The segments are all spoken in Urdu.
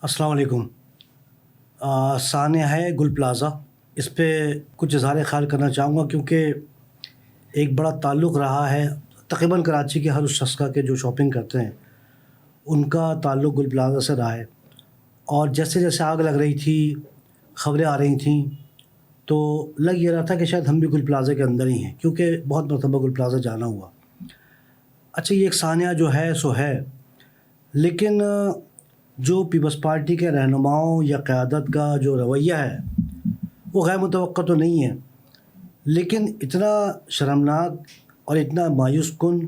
السلام علیکم۔ ثانیہ ہے گل پلازا، اس پہ کچھ اظہار خیال کرنا چاہوں گا کیونکہ ایک بڑا تعلق رہا ہے تقریباً کراچی کے ہر اس شخص کا کہ جو شاپنگ کرتے ہیں ان کا تعلق گل پلازا سے رہا ہے، اور جیسے جیسے آگ لگ رہی تھی خبریں آ رہی تھیں تو لگ یہ رہا تھا کہ شاید ہم بھی گل پلازا کے اندر ہی ہیں، کیونکہ بہت مرتبہ گل پلازا جانا ہوا۔ اچھا، یہ ایک ثانیہ جو ہے سو ہے، لیکن جو پیپلز پارٹی کے رہنماؤں یا قیادت کا جو رویہ ہے وہ غیر متوقع تو نہیں ہے، لیکن اتنا شرمناک اور اتنا مایوس کن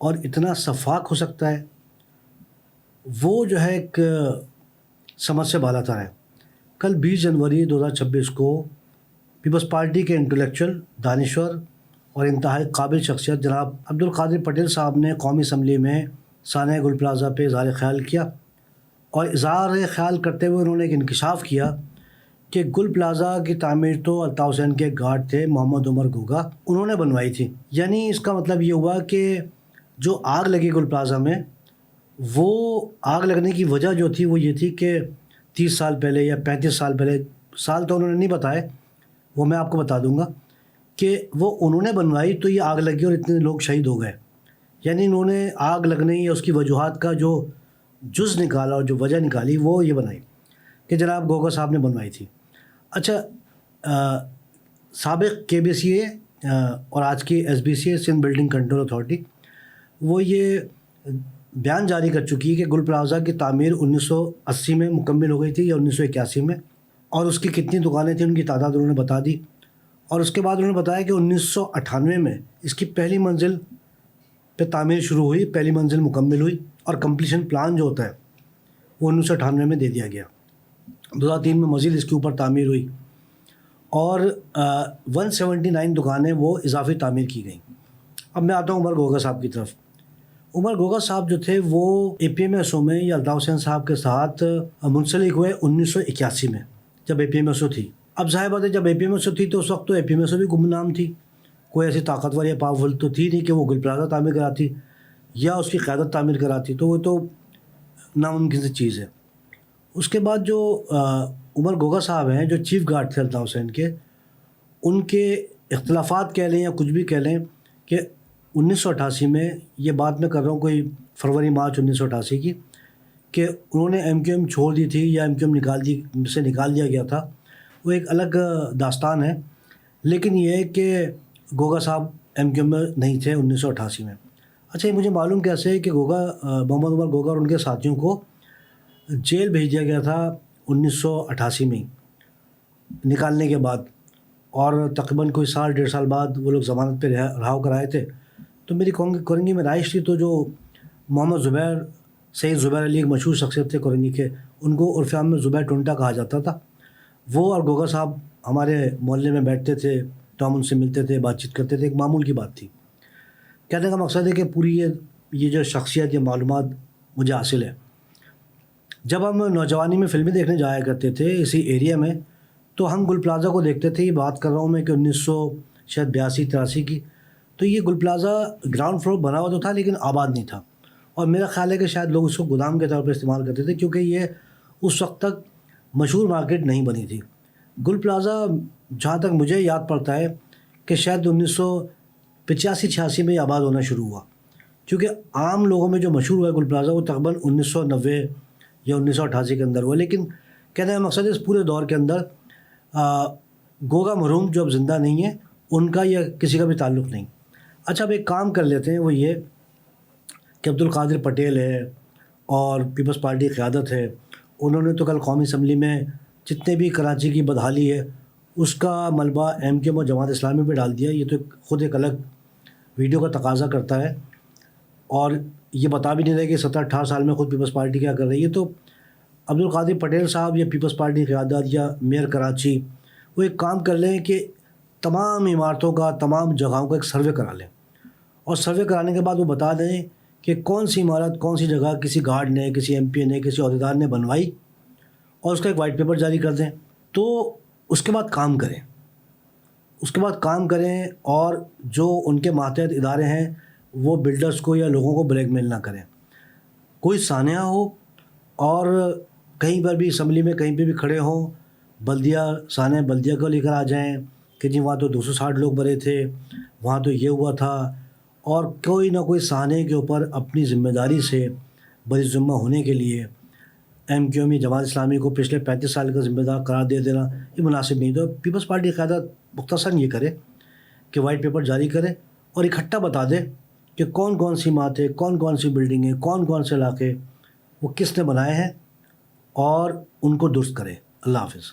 اور اتنا شفاق ہو سکتا ہے، وہ جو ہے ایک سمجھ سے بالا تر ہے۔ کل 20 جنوری 2026 کو پیپلز پارٹی کے انٹلیکچوئل، دانشور اور انتہائی قابل شخصیت جناب عبدالقادر پٹیل صاحب نے قومی اسمبلی میں ثانیہ گل پلازا پہ اظہار خیال کیا، اور اظہار خیال کرتے ہوئے انہوں نے ایک انکشاف کیا کہ گل پلازا کی تعمیر تو الطاف حسین کے گارڈ تھے محمد عمر گوگا، انہوں نے بنوائی تھی۔ یعنی اس کا مطلب یہ ہوا کہ جو آگ لگی گل پلازا میں، وہ آگ لگنے کی وجہ جو تھی وہ یہ تھی کہ 30 سال پہلے یا 35 سال پہلے، سال تو انہوں نے نہیں بتائے، وہ میں آپ کو بتا دوں گا کہ وہ انہوں نے بنوائی تو یہ آگ لگی اور اتنے لوگ شہید ہو گئے۔ یعنی انہوں نے آگ لگنے یا اس کی وجوہات کا جو جز نکالا اور جو وجہ نکالی وہ یہ بنائی کہ جناب گوگا صاحب نے بنوائی تھی۔ اچھا، سابق KBCA اور آج کی SBCA Sindh building control authority, وہ یہ بیان جاری کر چکی ہے کہ گل پلازا کی تعمیر 1980 میں مکمل ہو گئی تھی یا 1981 میں، اور اس کی کتنی دکانیں تھیں ان کی تعداد انہوں نے بتا دی، اور اس کے بعد انہوں نے بتایا کہ 1998 میں اس کی پہلی منزل پہ تعمیر شروع ہوئی، پہلی منزل مکمل ہوئی، اور کمپلیشن پلان جو ہوتا ہے وہ 1998 میں دے دیا گیا۔ 2003 میں مزید اس کے اوپر تعمیر ہوئی، اور 179 دکانیں وہ اضافی تعمیر کی گئیں۔ اب میں آتا ہوں عمر گوگا صاحب کی طرف۔ عمر گوگا صاحب جو تھے وہ APMSO میں یا الطاف حسین صاحب کے ساتھ منسلک ہوئے 1981 میں، جب APMSO تھی۔ اب ظاہر بات ہے جب APMSO تھی تو اس وقت تو APMSO بھی گمنام تھی، کوئی ایسی طاقتور یا پاورفل تو تھی نہیں کہ وہ گل پلازا تعمیر کراتی یا اس کی قیادت تعمیر کراتی، تو وہ تو ناممکن سی چیز ہے۔ اس کے بعد جو عمر گوگا صاحب ہیں جو چیف گارڈ تھے الطاف حسین کے، ان کے اختلافات کہہ لیں یا کچھ بھی کہہ لیں کہ 1988 میں، یہ بات میں کر رہا ہوں کوئی فروری مارچ 1988 کی، کہ انہوں نے MQM چھوڑ دی تھی یا MQM نکال دیا گیا تھا، وہ ایک الگ داستان ہے، لیکن یہ ہے کہ گوگا صاحب MQM میں نہیں تھے 1988 میں۔ اچھا، یہ مجھے معلوم کیسے ہے کہ محمد عمر گوگا اور ان کے ساتھیوں کو جیل بھیج دیا گیا تھا 1988 میں نکالنے کے بعد، اور تقریباً کوئی سال 1.5 سال بعد وہ لوگ ضمانت پہ رہا ہو کر آئے تھے۔ تو میری کورنگی میں رہائش تھی، تو جو محمد سید زبیر علی ایک مشہور شخصیت تھے کورنگی کے، ان کو عرف عام میں زبیر ٹنٹا کہا جاتا تھا، وہ اور گوگا صاحب ہمارے محلے میں بیٹھتے تھے، تو ہم ان سے ملتے تھے، بات چیت کرتے تھے، ایک معمول کی بات تھی۔ کہنے کا مقصد ہے کہ پوری یہ جو شخصیت، یہ معلومات مجھے حاصل ہے۔ جب ہم نوجوانی میں فلمیں دیکھنے جایا کرتے تھے اسی ایریا میں، تو ہم گل پلازا کو دیکھتے تھے۔ یہ بات کر رہا ہوں میں کہ 1982-83 کی، تو یہ گل پلازا گراؤنڈ فلور بنا ہوا تو تھا لیکن آباد نہیں تھا، اور میرا خیال ہے کہ شاید لوگ اس کو گودام کے طور پر استعمال کرتے تھے، کیونکہ یہ اس وقت تک مشہور مارکیٹ نہیں بنی تھی۔ گل پلازا جہاں تک مجھے یاد پڑتا ہے کہ شاید 1985-86 میں یہ آباد ہونا شروع ہوا، کیونکہ عام لوگوں میں جو مشہور ہوا گل پلازا وہ تقریباً 1990 یا 1988 کے اندر ہوا، لیکن کہنے کا مقصد ہے اس پورے دور کے اندر گوگا مرحوم جو اب زندہ نہیں ہے، ان کا یا کسی کا بھی تعلق نہیں۔ اچھا، اب ایک کام کر لیتے ہیں، وہ یہ کہ عبدالقادر پٹیل ہے اور پیپلز پارٹی قیادت ہے، انہوں نے تو کل قومی اسمبلی میں جتنے بھی کراچی کی بدحالی ہے اس کا ملبہ MQM اور جماعت اسلامی پہ ڈال دیا۔ یہ تو خود ایک الگ ویڈیو کا تقاضا کرتا ہے، اور یہ بتا بھی نہیں رہے کہ 17-18 سال میں خود پیپلز پارٹی کیا کر رہی ہے۔ تو عبدالقادر پٹیل صاحب یا پیپلز پارٹی قیادت یا میئر کراچی، وہ ایک کام کر لیں کہ تمام عمارتوں کا، تمام جگہوں کا ایک سروے کرا لیں، اور سروے کرانے کے بعد وہ بتا دیں کہ کون سی عمارت، کون سی جگہ کسی گارڈ نے، کسی MP نے، کسی عہدیدار نے بنوائی، اور اس کا ایک وائٹ پیپر جاری کر دیں۔ تو اس کے بعد کام کریں، اور جو ان کے ماتحت ادارے ہیں وہ بلڈرز کو یا لوگوں کو بلیک میل نہ کریں۔ کوئی سانحہ ہو اور کہیں پر بھی اسمبلی میں کہیں پہ بھی کھڑے ہوں، بلدیہ سانحہ بلدیہ کو لے کر آ جائیں کہ جی وہاں تو 260 لوگ مرے تھے، وہاں تو یہ ہوا تھا، اور کوئی نہ کوئی سانحے کے اوپر اپنی ذمہ داری سے بری ذمہ ہونے کے لیے M Q M Jamaat Islami کو پچھلے 35 سال کا ذمہ دار قرار دے دینا یہ مناسب نہیں۔ تو پیپلز پارٹی کی قیادت مختصراً یہ کرے کہ وائٹ پیپر جاری کرے اور اکٹھا بتا دے کہ کون کون سی عمارتیں، کون کون سی بلڈنگیں، کون کون سے علاقے وہ کس نے بنائے ہیں، اور ان کو درست کرے۔ اللہ حافظ۔